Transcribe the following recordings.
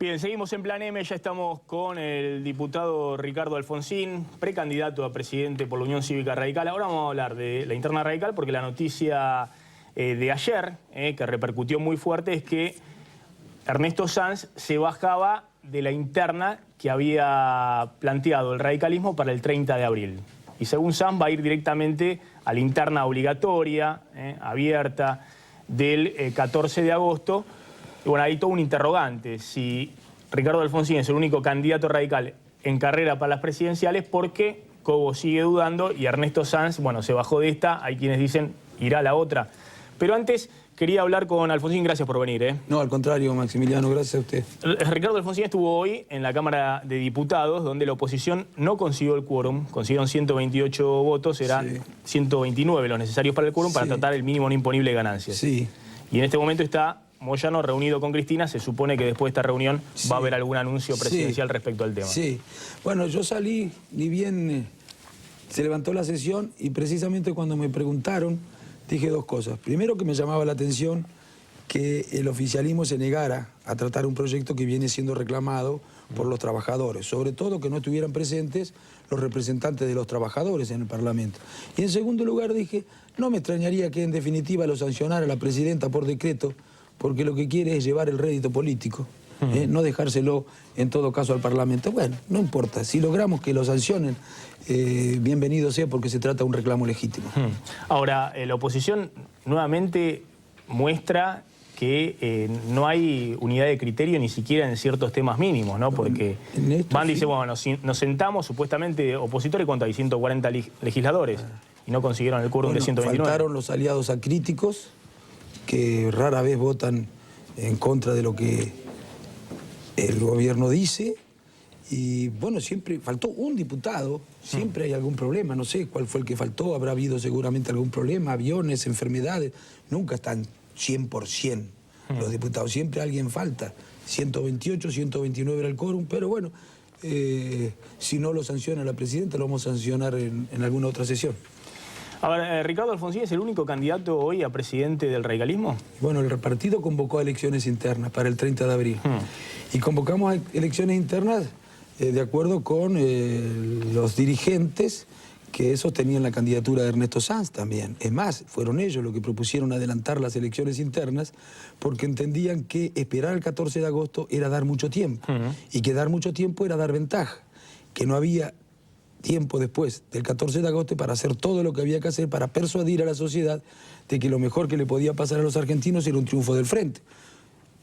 Bien, seguimos en Plan M, ya estamos con el diputado Ricardo Alfonsín, precandidato a presidente por la Unión Cívica Radical. Ahora vamos a hablar de la interna radical porque la noticia de ayer, que repercutió muy fuerte, es que Ernesto Sanz se bajaba de la interna que había planteado el radicalismo para el 30 de abril. Y según Sanz va a ir directamente a la interna obligatoria, abierta, del 14 de agosto. Y bueno, hay todo un interrogante, si Ricardo Alfonsín es el único candidato radical en carrera para las presidenciales, porque Cobo sigue dudando y Ernesto Sanz, bueno, se bajó de esta, hay quienes dicen irá a la otra. Pero antes quería hablar con Alfonsín, gracias por venir. No, al contrario, Maximiliano, gracias a usted. Ricardo Alfonsín estuvo hoy en la Cámara de Diputados, donde la oposición no consiguió el quórum, consiguieron 128 votos, eran 129 los necesarios para el quórum, para tratar el mínimo no imponible de ganancias. Sí. Y en este momento está Moyano reunido con Cristina, se supone que después de esta reunión va a haber algún anuncio presidencial respecto al tema. Sí, bueno, yo salí, ni bien se levantó la sesión y precisamente cuando me preguntaron dije dos cosas. Primero, que me llamaba la atención que el oficialismo se negara a tratar un proyecto que viene siendo reclamado por los trabajadores, sobre todo que no estuvieran presentes los representantes de los trabajadores en el Parlamento. Y en segundo lugar dije, no me extrañaría que en definitiva lo sancionara la presidenta por decreto, porque lo que quiere es llevar el rédito político, no dejárselo en todo caso al Parlamento. Bueno, no importa, si logramos que lo sancionen, bienvenido sea, porque se trata de un reclamo legítimo. Ahora, la oposición nuevamente muestra que no hay unidad de criterio ni siquiera en ciertos temas mínimos, ¿no? Porque Van dice, bueno, nos sentamos supuestamente opositores, ¿cuánto hay? 140 legisladores, y no consiguieron el quórum de 129. Faltaron los aliados acríticos, que rara vez votan en contra de lo que el gobierno dice, y bueno, siempre faltó un diputado, siempre hay algún problema, no sé cuál fue el que faltó, habrá habido seguramente algún problema, aviones, enfermedades, nunca están 100% los diputados, siempre alguien falta, 128, 129 era el quórum, pero bueno, si no lo sanciona la presidenta, lo vamos a sancionar en alguna otra sesión. A ver, ¿Ricardo Alfonsín es el único candidato hoy a presidente del radicalismo? Bueno, el partido convocó a elecciones internas para el 30 de abril. Y convocamos a elecciones internas de acuerdo con los dirigentes que sostenían la candidatura de Ernesto Sanz también. Es más, fueron ellos los que propusieron adelantar las elecciones internas porque entendían que esperar el 14 de agosto era dar mucho tiempo. Y que dar mucho tiempo era dar ventaja. Que no había tiempo después del 14 de agosto para hacer todo lo que había que hacer para persuadir a la sociedad de que lo mejor que le podía pasar a los argentinos era un triunfo del frente.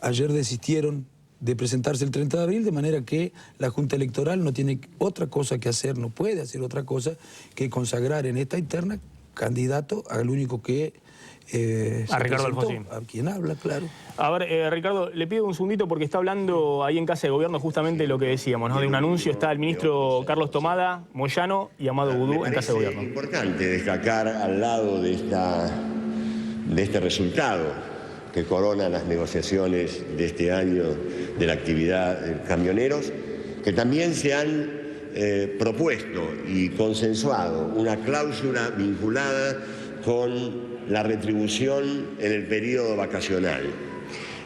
Ayer desistieron de presentarse el 30 de abril, de manera que la Junta Electoral no tiene otra cosa que hacer, no puede hacer otra cosa que consagrar en esta interna candidato al único que a Ricardo Alfonsín. A quien habla, claro. A ver, Ricardo, le pido un segundito porque está hablando ahí en Casa de Gobierno justamente lo que decíamos, ¿no? De un anuncio, está el ministro Carlos Tomada, Moyano y Amado Boudou en Casa de Gobierno. Es importante destacar al lado de este resultado que corona las negociaciones de este año de la actividad de camioneros, que también se han propuesto y consensuado una cláusula vinculada con la retribución en el periodo vacacional.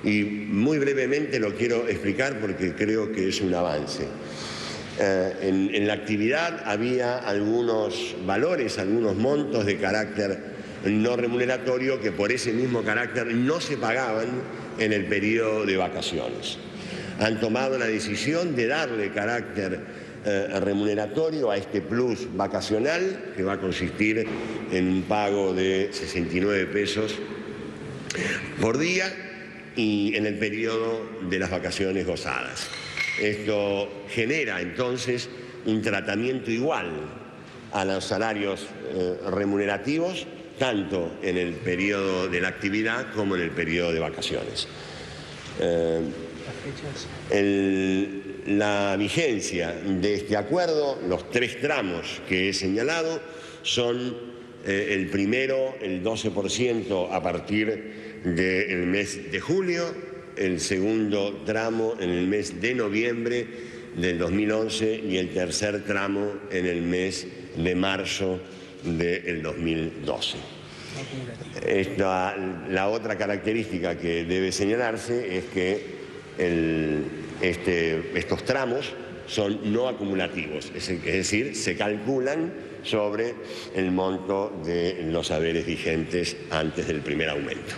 Y muy brevemente lo quiero explicar porque creo que es un avance. En la actividad había algunos valores, algunos montos de carácter no remuneratorio que por ese mismo carácter no se pagaban en el periodo de vacaciones. Han tomado la decisión de darle carácter remuneratorio a este plus vacacional, que va a consistir en un pago de 69 pesos por día y en el periodo de las vacaciones gozadas. Esto genera entonces un tratamiento igual a los salarios remunerativos, tanto en el periodo de la actividad como en el periodo de vacaciones. La vigencia de este acuerdo, los 3 tramos que he señalado, son el primero, el 12% a partir del mes de julio, el segundo tramo en el mes de noviembre del 2011 y el tercer tramo en el mes de marzo del 2012. La otra característica que debe señalarse es que estos tramos son no acumulativos, es decir, se calculan sobre el monto de los haberes vigentes antes del primer aumento.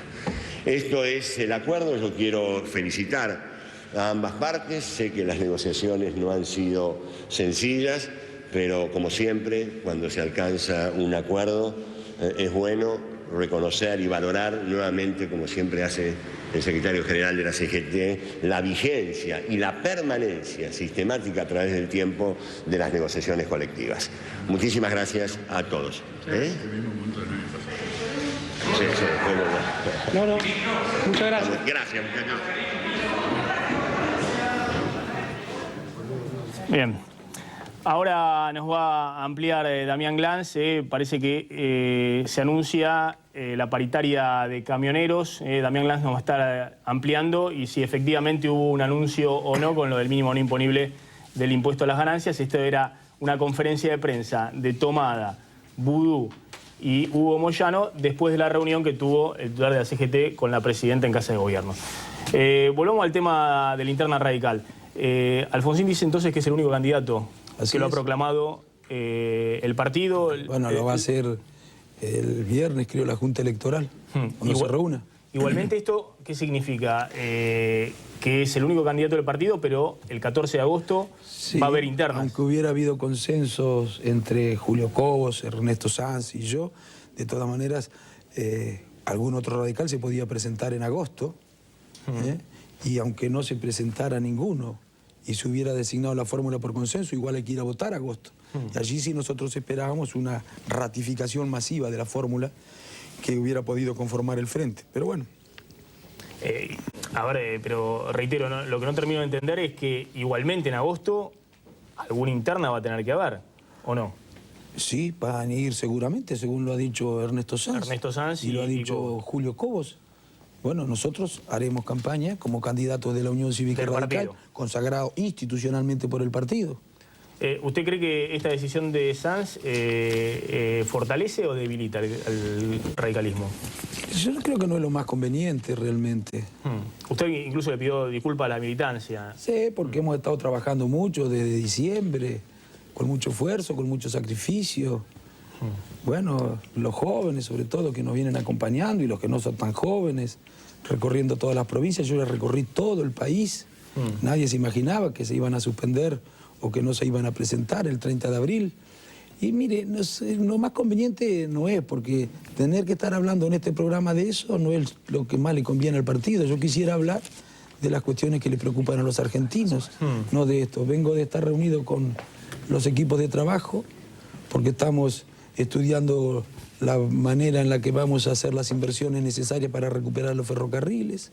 Esto es el acuerdo. Yo quiero felicitar a ambas partes. Sé que las negociaciones no han sido sencillas, pero como siempre, cuando se alcanza un acuerdo, es bueno reconocer y valorar nuevamente, como siempre hace el secretario general de la CGT, la vigencia y la permanencia sistemática a través del tiempo de las negociaciones colectivas. Muchísimas gracias a todos. No, muchas gracias. Gracias, muchachos. Bien. Ahora nos va a ampliar Damián Glanz. Parece que se anuncia la paritaria de camioneros. Damián Glanz nos va a estar ampliando y si efectivamente hubo un anuncio o no con lo del mínimo no imponible del impuesto a las ganancias. Esto era una conferencia de prensa de Tomada, Vudú y Hugo Moyano después de la reunión que tuvo el titular de la CGT con la presidenta en Casa de Gobierno. Volvamos al tema de la interna radical. Alfonsín dice entonces que es el único candidato que lo ha proclamado el partido. Bueno, lo va a hacer el viernes, creo, la Junta Electoral, cuando se reúna. Igualmente, ¿esto qué significa? Que es el único candidato del partido, pero el 14 de agosto sí, va a haber internas. Aunque hubiera habido consensos entre Julio Cobos, Ernesto Sanz y yo, de todas maneras, algún otro radical se podía presentar en agosto, y aunque no se presentara ninguno, y se hubiera designado la fórmula por consenso, igual hay que ir a votar a agosto. Y allí sí nosotros esperábamos una ratificación masiva de la fórmula que hubiera podido conformar el frente. Pero bueno. A ver, pero reitero, ¿no? Lo que no termino de entender es que igualmente en agosto alguna interna va a tener que haber, ¿o no? Sí, van a ir seguramente, según lo ha dicho Ernesto Sanz. Ernesto Sanz y lo ha dicho Julio Cobos. Bueno, nosotros haremos campaña como candidatos de la Unión Cívica Radical, consagrado institucionalmente por el partido. ¿Usted cree que esta decisión de Sanz fortalece o debilita el radicalismo? Yo creo que no es lo más conveniente realmente. Usted incluso le pidió disculpas a la militancia. Sí, porque hemos estado trabajando mucho desde diciembre, con mucho esfuerzo, con mucho sacrificio. Bueno, los jóvenes sobre todo que nos vienen acompañando y los que no son tan jóvenes, recorriendo todas las provincias. Yo ya recorrí todo el país. Nadie se imaginaba que se iban a suspender o que no se iban a presentar el 30 de abril. Y mire, lo más conveniente no es, porque tener que estar hablando en este programa de eso no es lo que más le conviene al partido. Yo quisiera hablar de las cuestiones que le preocupan a los argentinos, no de esto. Vengo de estar reunido con los equipos de trabajo, porque estamos estudiando la manera en la que vamos a hacer las inversiones necesarias para recuperar los ferrocarriles,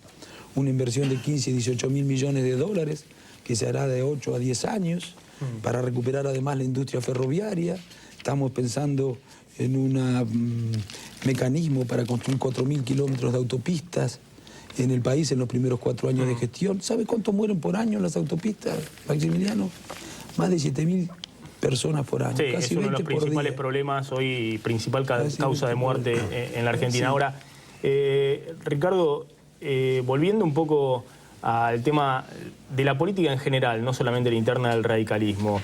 una inversión de 15 y 18 mil millones de dólares que se hará de 8 a 10 años para recuperar además la industria ferroviaria. Estamos pensando en un mecanismo para construir 4.000 kilómetros de autopistas en el país en los primeros 4 años de gestión. ¿Sabe cuántos mueren por año en las autopistas, Maximiliano? Más de 7.000 personas por año. Sí, casi es uno de los 20 por principales día. problemas hoy, principal causa de muerte en la Argentina. Sí. Ahora, Ricardo, volviendo un poco al tema de la política en general, no solamente la interna del radicalismo,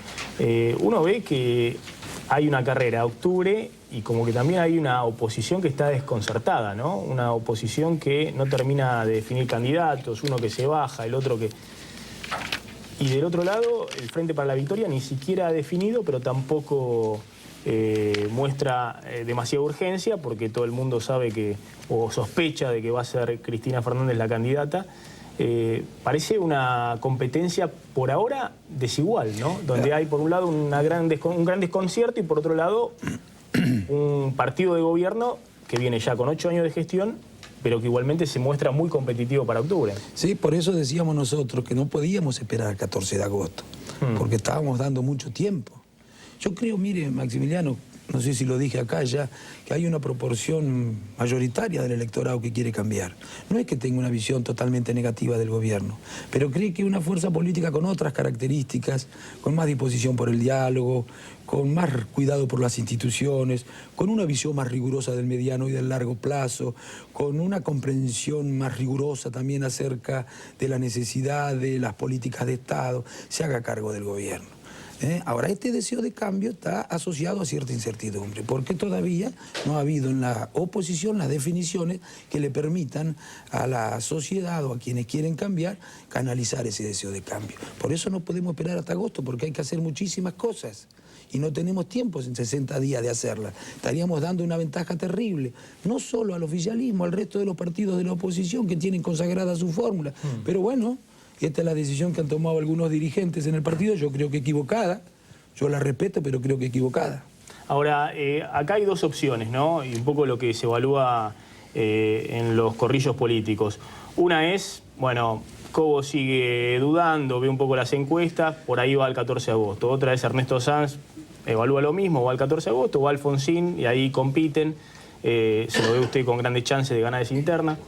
uno ve que hay una carrera a octubre y como que también hay una oposición que está desconcertada, ¿no? Una oposición que no termina de definir candidatos, uno que se baja, el otro que... Y del otro lado, el Frente para la Victoria ni siquiera ha definido, pero tampoco muestra demasiada urgencia, porque todo el mundo sabe que, o sospecha de que va a ser Cristina Fernández la candidata. Parece una competencia por ahora desigual, ¿no? Donde hay por un lado un gran desconcierto y por otro lado un partido de gobierno que viene ya con 8 años de gestión, pero que igualmente se muestra muy competitivo para octubre. Sí, por eso decíamos nosotros que no podíamos esperar al 14 de agosto, porque estábamos dando mucho tiempo. Yo creo, mire, Maximiliano, no sé si lo dije acá ya, que hay una proporción mayoritaria del electorado que quiere cambiar. No es que tenga una visión totalmente negativa del gobierno, pero cree que una fuerza política con otras características, con más disposición por el diálogo, con más cuidado por las instituciones, con una visión más rigurosa del mediano y del largo plazo, con una comprensión más rigurosa también acerca de la necesidad de las políticas de Estado, se haga cargo del gobierno. Ahora, este deseo de cambio está asociado a cierta incertidumbre, porque todavía no ha habido en la oposición las definiciones que le permitan a la sociedad o a quienes quieren cambiar, canalizar ese deseo de cambio. Por eso no podemos esperar hasta agosto, porque hay que hacer muchísimas cosas. Y no tenemos tiempo en 60 días de hacerlas. Estaríamos dando una ventaja terrible, no solo al oficialismo, al resto de los partidos de la oposición que tienen consagrada su fórmula. Pero bueno, esta es la decisión que han tomado algunos dirigentes en el partido, yo creo que equivocada. Yo la respeto, pero creo que equivocada. Ahora, acá hay dos opciones, ¿no? Y un poco lo que se evalúa en los corrillos políticos. Una es, bueno, Cobo sigue dudando, ve un poco las encuestas, por ahí va el 14 de agosto. Otra es Ernesto Sanz, evalúa lo mismo, va el 14 de agosto, va Alfonsín y ahí compiten. Se lo ve usted con grandes chances de ganar esa interna.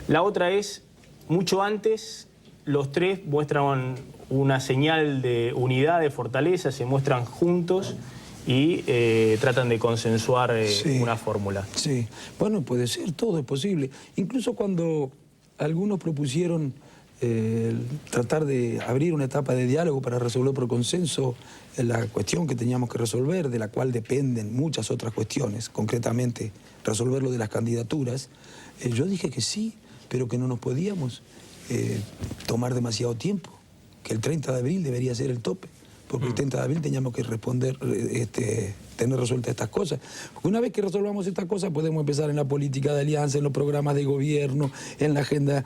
La otra es, mucho antes, los tres muestran una señal de unidad, de fortaleza, se muestran juntos y tratan de consensuar una fórmula. Sí, bueno, puede ser, todo es posible. Incluso cuando algunos propusieron tratar de abrir una etapa de diálogo para resolver por consenso la cuestión que teníamos que resolver, de la cual dependen muchas otras cuestiones, concretamente resolver lo de las candidaturas, yo dije que sí, pero que no nos podíamos tomar demasiado tiempo, que el 30 de abril debería ser el tope, porque el 30 de abril teníamos que responder, tener resueltas estas cosas. Porque una vez que resolvamos estas cosas podemos empezar en la política de alianza, en los programas de gobierno, en la agenda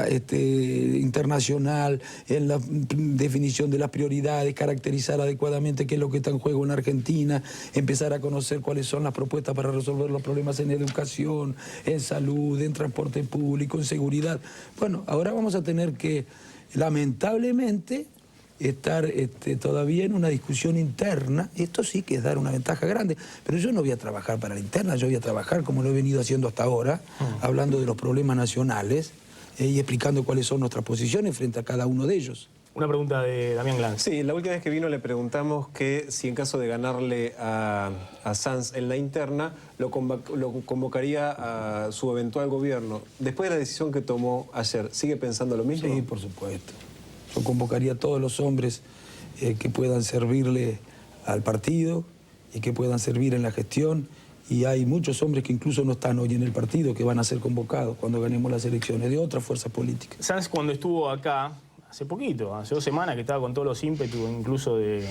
internacional, en la definición de las prioridades, caracterizar adecuadamente qué es lo que está en juego en Argentina, empezar a conocer cuáles son las propuestas para resolver los problemas en educación, en salud, en transporte público, en seguridad. Bueno, ahora vamos a tener que, lamentablemente, estar todavía en una discusión interna. Esto sí que es dar una ventaja grande, pero yo no voy a trabajar para la interna, yo voy a trabajar como lo he venido haciendo hasta ahora, hablando de los problemas nacionales y explicando cuáles son nuestras posiciones frente a cada uno de ellos. Una pregunta de Damián Glanz. Sí, la última vez que vino le preguntamos que si en caso de ganarle a Sanz en la interna, lo convocaría a su eventual gobierno. Después de la decisión que tomó ayer, ¿sigue pensando lo mismo? Sí, por supuesto. Yo convocaría a todos los hombres que puedan servirle al partido y que puedan servir en la gestión. Y hay muchos hombres que incluso no están hoy en el partido que van a ser convocados cuando ganemos las elecciones de otras fuerzas políticas. Sanz, cuando estuvo acá, hace poquito, hace 2 semanas, que estaba con todos los ímpetus, incluso de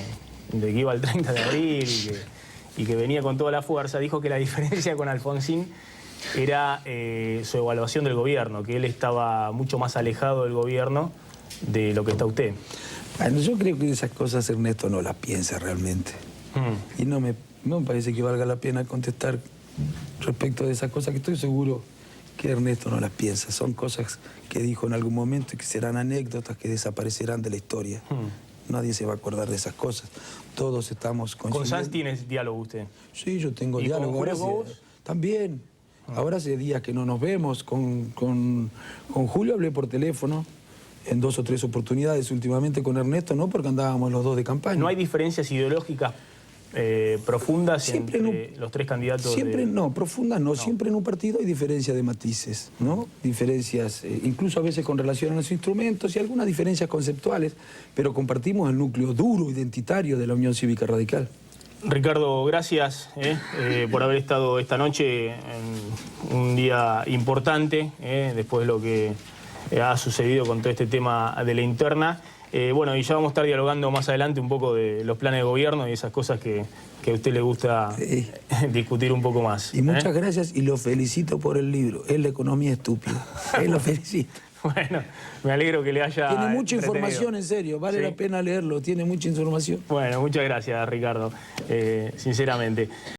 que iba el 30 de abril y que venía con toda la fuerza, dijo que la diferencia con Alfonsín era su evaluación del gobierno, que él estaba mucho más alejado del gobierno de lo que está usted. Bueno, yo creo que esas cosas Ernesto no las piensa realmente. Y no me parece que valga la pena contestar respecto de esas cosas, que estoy seguro que Ernesto no las piensa. Son cosas que dijo en algún momento y que serán anécdotas que desaparecerán de la historia. Nadie se va a acordar de esas cosas. Todos estamos conscientes. ¿Con Sanz tiene diálogo usted? Sí, yo tengo ¿Y diálogo. con Julio Cobos? También. Ahora hace días que no nos vemos. Con Julio hablé por teléfono en 2 o 3 oportunidades últimamente. Con Ernesto no, porque andábamos los dos de campaña. ¿No hay diferencias ideológicas profundas siempre entre los 3 candidatos? Siempre no, profundas no. Siempre en un partido hay diferencias de matices, ¿no? Diferencias, incluso a veces con relación a los instrumentos y algunas diferencias conceptuales, pero compartimos el núcleo duro, identitario de la Unión Cívica Radical. Ricardo, gracias por haber estado esta noche en un día importante, después de lo que ha sucedido con todo este tema de la interna. Bueno, y ya vamos a estar dialogando más adelante un poco de los planes de gobierno y esas cosas que a usted le gusta discutir un poco más. Y muchas gracias y lo felicito por el libro. Es la economía estúpida. Lo felicito. Bueno, me alegro que le haya Tiene mucha entretenido. información, en serio. Vale la pena leerlo. Tiene mucha información. Bueno, muchas gracias, Ricardo. Sinceramente.